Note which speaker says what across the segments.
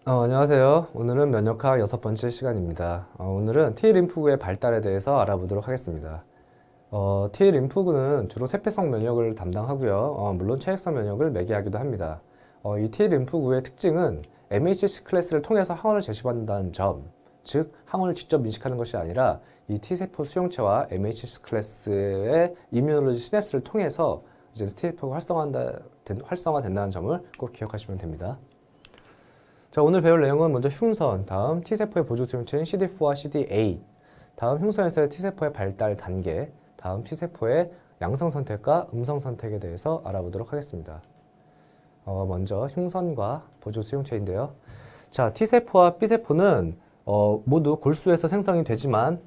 Speaker 1: 안녕하세요. 오늘은 면역학 6번째 시간입니다. 오늘은 T림프구의 발달에 대해서 알아보도록 하겠습니다. T림프구는 주로 세폐성 면역을 담당하고요. 물론 체액성 면역을 매개하기도 합니다. 이 T림프구의 특징은 MHC 클래스를 통해서 항원을 제시받는다는 점, 즉 항원을 직접 인식하는 것이 아니라 이 T세포 수용체와 MHC 클래스의 이뮤놀로지 시냅스를 통해서 이제 T세포가 활성화된다는 점을 꼭 기억하시면 됩니다. 자, 오늘 배울 내용은 먼저 흉선, 다음 T세포의 보조 수용체인 CD4와 CD8, 다음 흉선에서의 T세포의 발달 단계, 다음 T세포의 양성 선택과 음성 선택에 대해서 알아보도록 하겠습니다. 먼저 흉선과 보조 수용체인데요. 자, T세포와 B세포는 모두 골수에서 생성이 되지만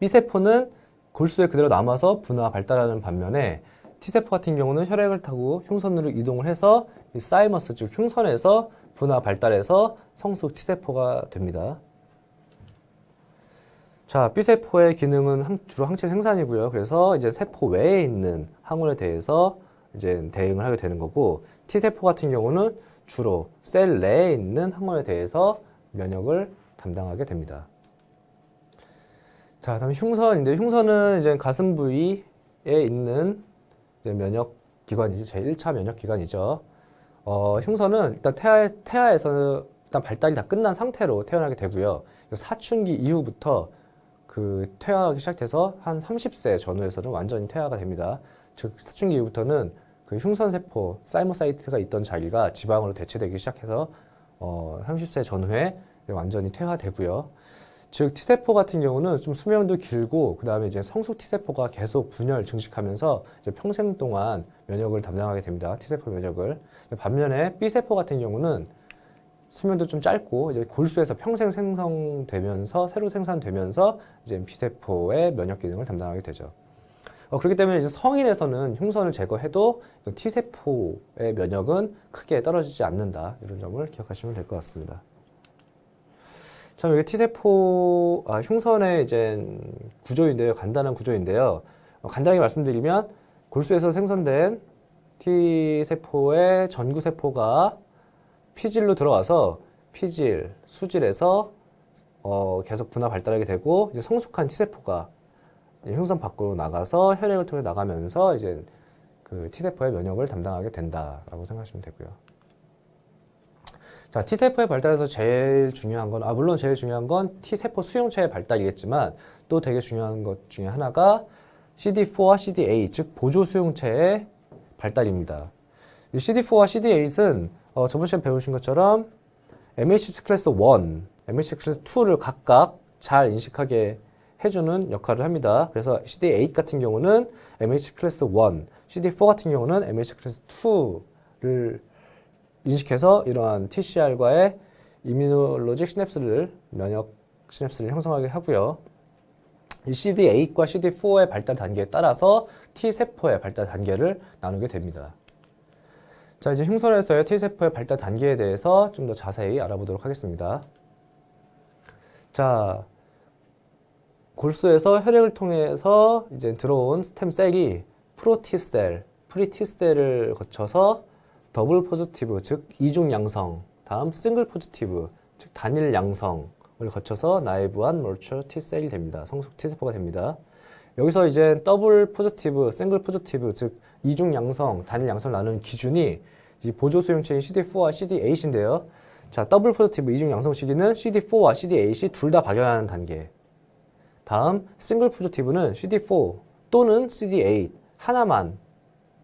Speaker 1: B세포는 골수에 그대로 남아서 분화 발달하는 반면에 T세포 같은 경우는 혈액을 타고 흉선으로 이동을 해서 이 사이머스 즉 흉선에서 분화 발달해서 성숙 T세포가 됩니다. 자, B세포의 기능은 주로 항체 생산이고요. 그래서 이제 세포 외에 있는 항원에 대해서 이제 대응을 하게 되는 거고, T세포 같은 경우는 주로 셀 내에 있는 항원에 대해서 면역을 담당하게 됩니다. 자, 다음 흉선인데, 흉선은 이제 가슴 부위에 있는 이제 면역 기관이죠. 제1차 면역 기관이죠. 흉선은 일단 태아에서는 일단 발달이 다 끝난 상태로 태어나게 되고요. 사춘기 이후부터 그 퇴화하기 시작해서 한 30세 전후에서는 완전히 퇴화가 됩니다. 즉 사춘기 이후부터는 그 흉선세포, 사이모사이트가 있던 자기가 지방으로 대체되기 시작해서 30세 전후에 완전히 퇴화되고요. 즉 T세포 같은 경우는 좀 수명도 길고 그 다음에 이제 성숙 T세포가 계속 분열 증식하면서 이제 평생 동안 면역을 담당하게 됩니다. T세포 면역을. 반면에 B세포 같은 경우는 수명도 좀 짧고 이제 골수에서 평생 생성되면서 새로 생산되면서 이제 B세포의 면역 기능을 담당하게 되죠. 그렇기 때문에 이제 성인에서는 흉선을 제거해도 T세포의 면역은 크게 떨어지지 않는다. 이런 점을 기억하시면 될 것 같습니다. 자, 여기 T세포, 흉선의 이제 구조인데요. 간단한 구조인데요. 간단하게 말씀드리면 골수에서 생성된 T세포의 전구세포가 피질로 들어와서 피질, 수질에서 계속 분화 발달하게 되고 이제 성숙한 T세포가 흉선 밖으로 나가서 혈액을 통해 나가면서 이제 그 T세포의 면역을 담당하게 된다라고 생각하시면 되고요. 자, T세포의 발달에서 제일 중요한 건, 물론 제일 중요한 건 T세포 수용체의 발달이겠지만 또 되게 중요한 것 중에 하나가 CD4와 CD8, 즉 보조 수용체의 발달입니다. 이 CD4와 CD8은 저번 시간에 배우신 것처럼 MHC 클래스 1, MHC 클래스 2를 각각 잘 인식하게 해주는 역할을 합니다. 그래서 CD8 같은 경우는 MHC 클래스 1, CD4 같은 경우는 MHC 클래스 2를 인식해서 이러한 TCR과의 이뮤놀로직 시냅스를, 면역 시냅스를 형성하게 하고요. 이 CD8과 CD4의 발달 단계에 따라서 T세포의 발달 단계를 나누게 됩니다. 자, 이제 흉선에서의 T세포의 발달 단계에 대해서 좀 더 자세히 알아보도록 하겠습니다. 자, 골수에서 혈액을 통해서 이제 들어온 스템셀이 프로티셀, 프리티셀을 거쳐서 더블 포지티브, 즉 이중 양성, 다음 싱글 포지티브, 즉 단일 양성을 거쳐서 나이브한 멀처 T셀이 됩니다. 성숙 T세포가 됩니다. 여기서 이제 더블 포지티브, 싱글 포지티브, 즉 이중 양성, 단일 양성을 나누는 기준이 이 보조 수용체인 CD4와 CD8인데요. 자, 더블 포지티브 이중 양성 시기는 CD4와 CD8이 둘 다 발견하는 단계. 다음 싱글 포지티브는 CD4 또는 CD8 하나만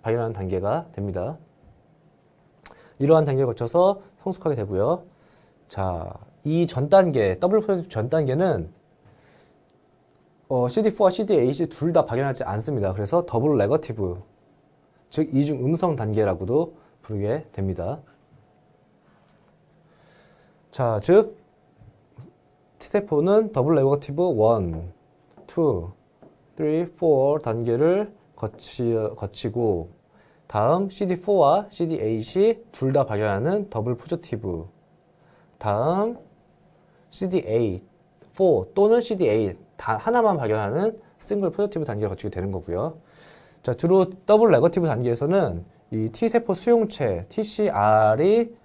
Speaker 1: 발견하는 단계가 됩니다. 이러한 단계를 거쳐서 성숙하게 되고요. 자, 이 전 단계, 더블 포지티브 전 단계는 CD4와 CD8이 둘 다 발견하지 않습니다. 그래서 더블 네거티브, 즉 이중 음성 단계라고도 부르게 됩니다. 자, 즉 T세포는 더블 네거티브 1, 2, 3, 4 단계를 거치고 다음 CD4와 CD8이 둘 다 발견하는 더블 포지티브, 다음 CD8, 4 또는 CD8 다 하나만 발견하는 싱글 포지티브 단계를 거치게 되는 거고요. 자, 주로 더블 네거티브 단계에서는 이 T세포 수용체 TCR이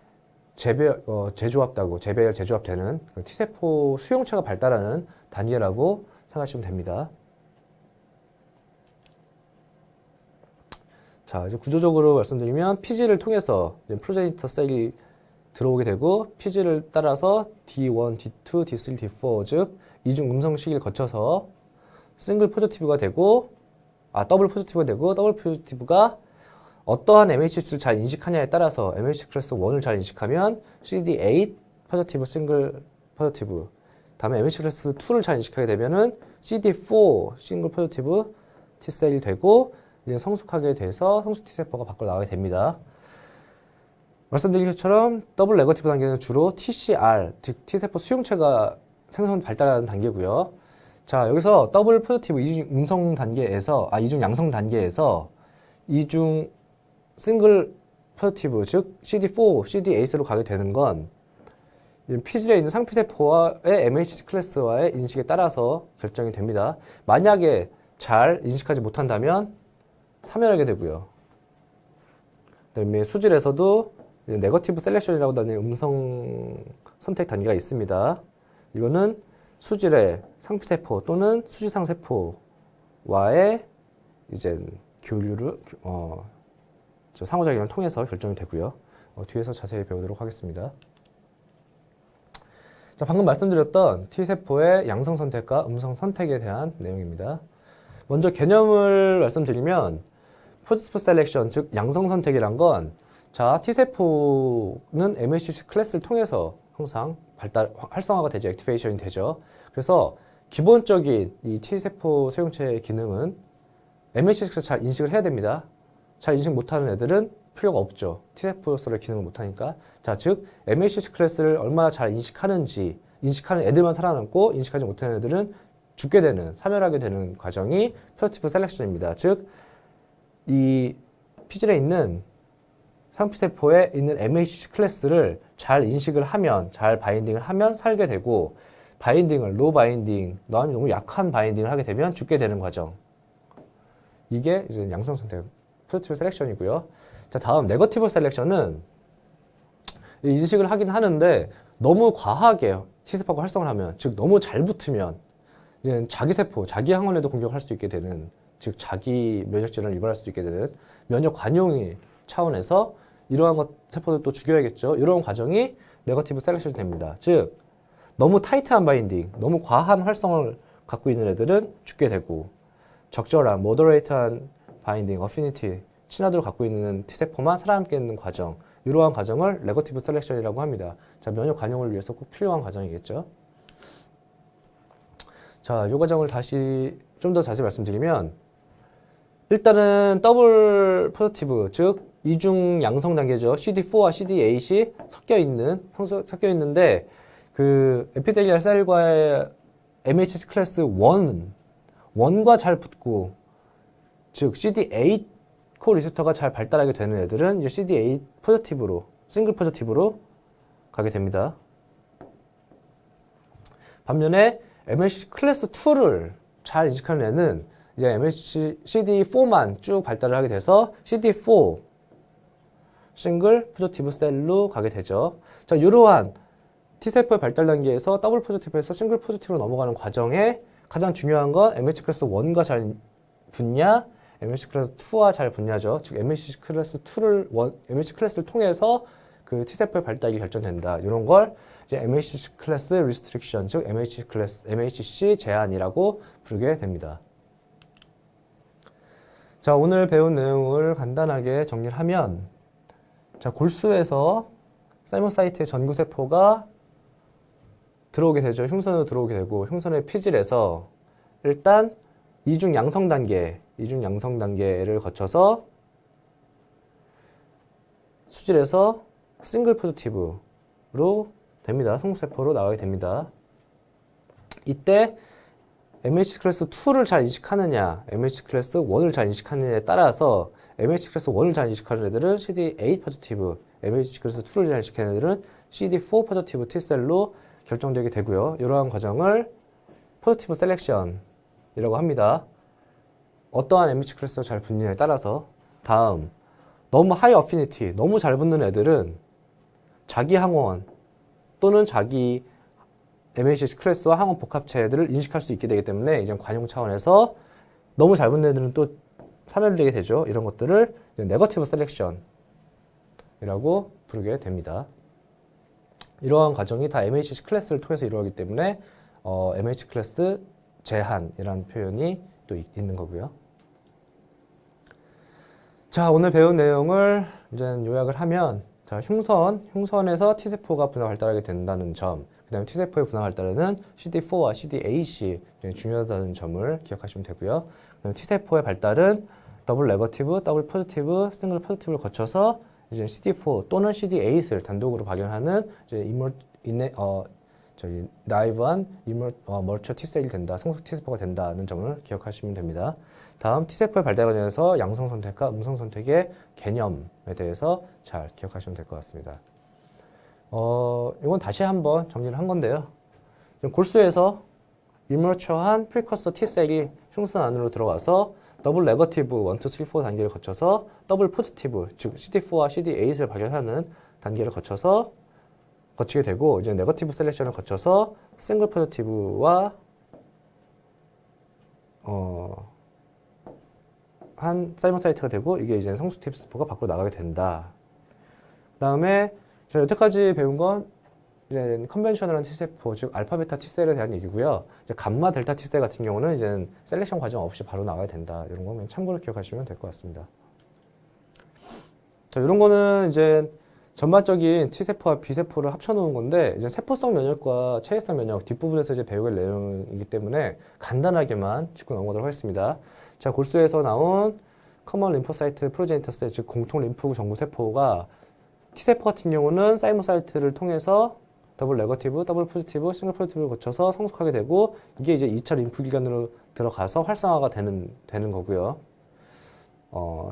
Speaker 1: 재조합되고 재배열 재조합되는 그 T세포 수용체가 발달하는 단계라고 생각하시면 됩니다. 자, 이제 구조적으로 말씀드리면 피지를 통해서 프로제니터 셀이 들어오게 되고 피지를 따라서 D1, D2, D3, D4 즉 이중 음성 시기를 거쳐서 싱글 포지티브가 되고 더블 포지티브가 되고 더블 포지티브가 어떠한 MHC를 잘 인식하냐에 따라서 MHC 클래스 1을 잘 인식하면 CD8 포지티브 싱글 포지티브 다음에 MHC 클래스 2를 잘 인식하게 되면은 CD4 싱글 포지티브 T셀이 되고 이제 성숙하게 돼서 성숙 T세포가 밖으로 나오게 됩니다. 말씀드린 것처럼 더블 네거티브 단계는 주로 TCR, 즉 T세포 수용체가 생성 발달하는 단계고요. 자, 여기서 더블 포지티브 이중 음성 단계에서 이중 양성 단계에서 이중 싱글 포지티브 즉 CD4, CD8으로 가게 되는 건 피질에 있는 상피세포와의 MHC 클래스와의 인식에 따라서 결정이 됩니다. 만약에 잘 인식하지 못한다면 사멸하게 되고요. 그다음에 수질에서도 네거티브 셀렉션이라고 하는 음성 선택 단계가 있습니다. 이거는 수질의 상피세포 또는 수지상세포와의 이제 교류를 상호작용을 통해서 결정이 되고요. 뒤에서 자세히 배우도록 하겠습니다. 자, 방금 말씀드렸던 T세포의 양성 선택과 음성 선택에 대한 내용입니다. 먼저 개념을 말씀드리면 포지티브 셀렉션, 즉 양성 선택이란 건 자, T세포는 MHC 클래스를 통해서 항상 활성화가 되죠. 액티베이션이 되죠. 그래서 기본적인 이 T세포 수용체의 기능은 MHC 클래스 잘 인식을 해야 됩니다. 잘 인식 못하는 애들은 필요가 없죠. T세포로서의 기능을 못하니까. 자, 즉 MHC 클래스를 얼마나 잘 인식하는지 인식하는 애들만 살아남고 인식하지 못하는 애들은 죽게 되는, 사멸하게 되는 과정이 포지티브 셀렉션입니다. 즉 이 피질에 있는 상피세포에 있는 MHC 클래스를 잘 인식을 하면, 잘 바인딩을 하면 살게 되고, 바인딩을, 로우 바인딩, 너무 약한 바인딩을 하게 되면 죽게 되는 과정. 이게 이제 양성 선택, 포지티브 셀렉션이고요. 자, 다음 네거티브 셀렉션은 인식을 하긴 하는데 너무 과하게 T세포가 활성을 하면, 즉 너무 잘 붙으면 이제 자기 세포, 자기 항원에도 공격할 수 있게 되는, 즉 자기 면역 질환을 유발할 수 있게 되는 면역 관용의 차원에서 이러한 세포들 또 죽여야겠죠. 이런 과정이 네거티브 셀렉션이 됩니다. 즉 너무 타이트한 바인딩, 너무 과한 활성을 갖고 있는 애들은 죽게 되고 적절한 모더레이트한 바인딩, 어피니티, 친화도를 갖고 있는 T세포만 살아남게 되는 과정, 이러한 과정을 네거티브 셀렉션이라고 합니다. 자, 면역 관용을 위해서 꼭 필요한 과정이겠죠. 자, 이 과정을 다시 좀 더 자세히 말씀드리면 일단은 더블 포지티브, 즉 이중 양성 단계죠. CD4와 CD8이 섞여 있는데 그 에피델리알 셀과의 MHC 클래스 1과 잘 붙고, 즉 CD8 코 리셉터가 잘 발달하게 되는 애들은 이제 CD8 포지티브로, 싱글 포지티브로 가게 됩니다. 반면에 MHC 클래스 2를 잘 인식하는 애는 이제 MHC CD4만 쭉 발달을 하게 돼서 CD4 싱글 포지티브 셀로 가게 되죠. 자, 이러한 T세포의 발달 단계에서 더블 포지티브에서 싱글 포지티브로 넘어가는 과정에 가장 중요한 건 MHC 클래스 1과 잘 붙냐, MHC 클래스 2와 잘 붙냐죠. 즉 MHC 클래스 2를 MHC 클래스를 통해서 그 T세포의 발달이 결정된다. 이런 걸 이제 MHC 클래스 리스트릭션, 즉 MHC 제한이라고 부르게 됩니다. 자, 오늘 배운 내용을 간단하게 정리를 하면, 자, 골수에서 사이모사이트의 전구세포가 들어오게 되죠. 흉선으로 들어오게 되고, 흉선의 피질에서 일단 이중 양성 단계를 거쳐서 수질에서 싱글 포지티브로 됩니다. 성숙세포로 나오게 됩니다. 이때 MHC 클래스 2를 잘 인식하느냐, MHC 클래스 1을 잘 인식하느냐에 따라서 MHC 클래스 1을 잘 인식하는 애들은 CD8 포지티브, MHC 클래스 2를 잘 인식하는 애들은 CD4 포지티브 T셀로 결정되게 되고요. 이러한 과정을 포지티브 셀렉션이라고 합니다. 어떠한 MHC 클래스가 잘 붙느냐에 따라서. 다음, 너무 하이 어피니티, 너무 잘 붙는 애들은 자기 항원 또는 자기 MHC 클래스와 항원 복합체들을 인식할 수 있게 되기 때문에 이제 관용 차원에서 너무 잘 붙는 애들은 또 사멸되게 되죠. 이런 것들을 네거티브 셀렉션이라고 부르게 됩니다. 이러한 과정이 다 MHC 클래스를 통해서 이루어지기 때문에 MHC 클래스 제한이라는 표현이 또 있는 거고요. 자, 오늘 배운 내용을 이제 요약을 하면, 자, 흉선에서 T세포가 분화 발달하게 된다는 점, 그 다음에 T세포의 분화 발달에는 CD4와 CD8이 중요하다는 점을 기억하시면 되고요. 그 다음에 T세포의 발달은 더블 네거티브, 더블 포지티브, 싱글 포지티브를 거쳐서 이제 CD4 또는 CD8을 단독으로 발견하는 이제 나이브한 멀추어 T셀이 된다, 성숙 T세포가 된다는 점을 기억하시면 됩니다. 다음 T세포의 발달에 관해서 양성 선택과 음성 선택의 개념에 대해서 잘 기억하시면 될 것 같습니다. 이건 다시 한번 정리를 한 건데요. 골수에서 일멀추어한 프리커서 T셀이 흉선 안으로 들어가서 더블 네거티브 1, 2, 3, 4 단계를 거쳐서 더블 포지티브, 즉 CD4와 CD8을 발견하는 단계를 거치게 되고, 이제 네거티브 셀렉션을 거쳐서 싱글 포지티브와 한 사이머사이트가 되고, 이게 이제 성숙 T세포가 밖으로 나가게 된다. 그 다음에 제가 여태까지 배운 건 이제 컨벤셔널한 T세포, 즉 알파 베타 T셀에 대한 얘기고요. 이제 감마 델타 T셀 같은 경우는 이제 셀렉션 과정 없이 바로 나가야 된다. 이런 거 그냥 참고로 기억하시면 될 것 같습니다. 자, 이런 거는 이제 전반적인 T세포와 B세포를 합쳐놓은 건데, 이제 세포성 면역과 체외성 면역 뒷부분에서 이제 배우게 될 내용이기 때문에 간단하게만 짚고 넘어가도록 하겠습니다. 자, 골수에서 나온 커먼 림포사이트 프로제니터 셀, 즉 공통 림프구 정구 세포가 T세포 같은 경우는 사이모사이트를 통해서 더블 네거티브, 더블 포지티브, 싱글 포지티브를 거쳐서 성숙하게 되고, 이게 이제 2차 림프 기관으로 들어가서 활성화가 되는 거고요.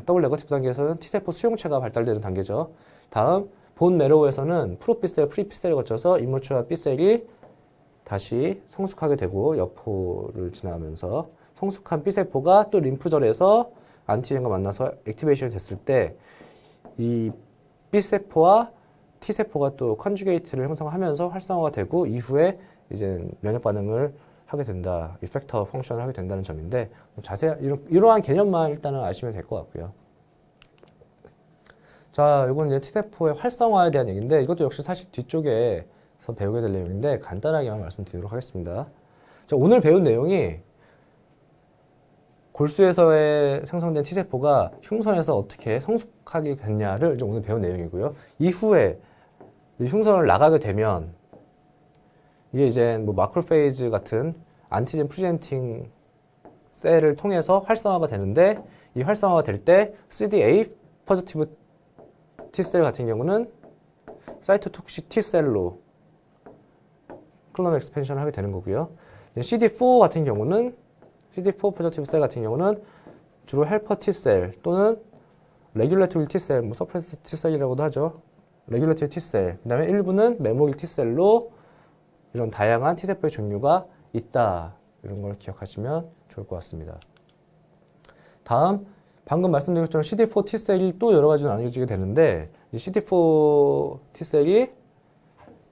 Speaker 1: 더블 네거티브 단계에서는 T세포 수용체가 발달되는 단계죠. 다음 본 메로우에서는 프로피셀, 프리피셀을 거쳐서 임몰추어 B셀이 다시 성숙하게 되고 여포를 지나면서 성숙한 B세포가 또 림프절에서 안티젠과 만나서 액티베이션이 됐을 때 이 B세포와 T세포가 또 컨주게이트를 형성하면서 활성화가 되고, 이후에 이제 면역 반응을 하게 된다, 이펙터 펑션을 하게 된다는 점인데, 이러한 개념만 일단은 아시면 될 것 같고요. 자, 이건 이제 T세포의 활성화에 대한 얘기인데, 이것도 역시 사실 뒤쪽에서 배우게 될 내용인데 간단하게만 말씀드리도록 하겠습니다. 자, 오늘 배운 내용이 골수에서의 생성된 T세포가 흉선에서 어떻게 성숙하게 됐냐를 오늘 배운 내용이고요. 이후에 흉선을 나가게 되면 이게 이제 뭐 마크로페이지 같은 안티젠 프리젠팅 셀을 통해서 활성화가 되는데, 이 활성화가 될 때 CD8 포지티브 T셀 같은 경우는 사이토톡식 T셀로 클론 엑스펜션을 하게 되는 거고요. CD4 같은 경우는 CD4 포지티브 셀 같은 경우는 주로 헬퍼 T셀 또는 레귤레토리 T셀, 뭐 서프레스 T셀이라고도 하죠. 레귤레토리 T셀, 그 다음에 일부는 메모릴 T셀로 이런 다양한 T세포의 종류가 있다. 이런 걸 기억하시면 좋을 것 같습니다. 다음, 방금 말씀드린 것처럼 CD4 T셀이 또 여러 가지로 나뉘어지게 되는데, CD4 T셀이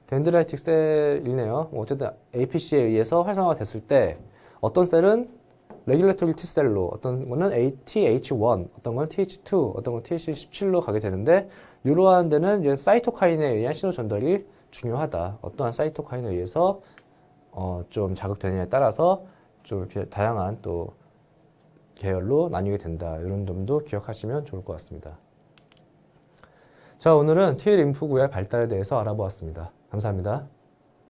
Speaker 1: 덴드라이틱 셀이네요. 어쨌든 APC에 의해서 활성화가 됐을 때 어떤 셀은 레귤레토리 T셀로, 어떤 거는 ATH1, 어떤 건 TH2, 어떤 건 TH17로 가게 되는데, 이러한 데는 이제 사이토카인에 의한 신호 전달이 중요하다. 어떠한 사이토카인에 의해서 좀 자극되느냐에 따라서 좀 이렇게 다양한 또 계열로 나뉘게 된다. 이런 점도 기억하시면 좋을 것 같습니다. 자, 오늘은 T 림프구의 발달에 대해서 알아보았습니다. 감사합니다.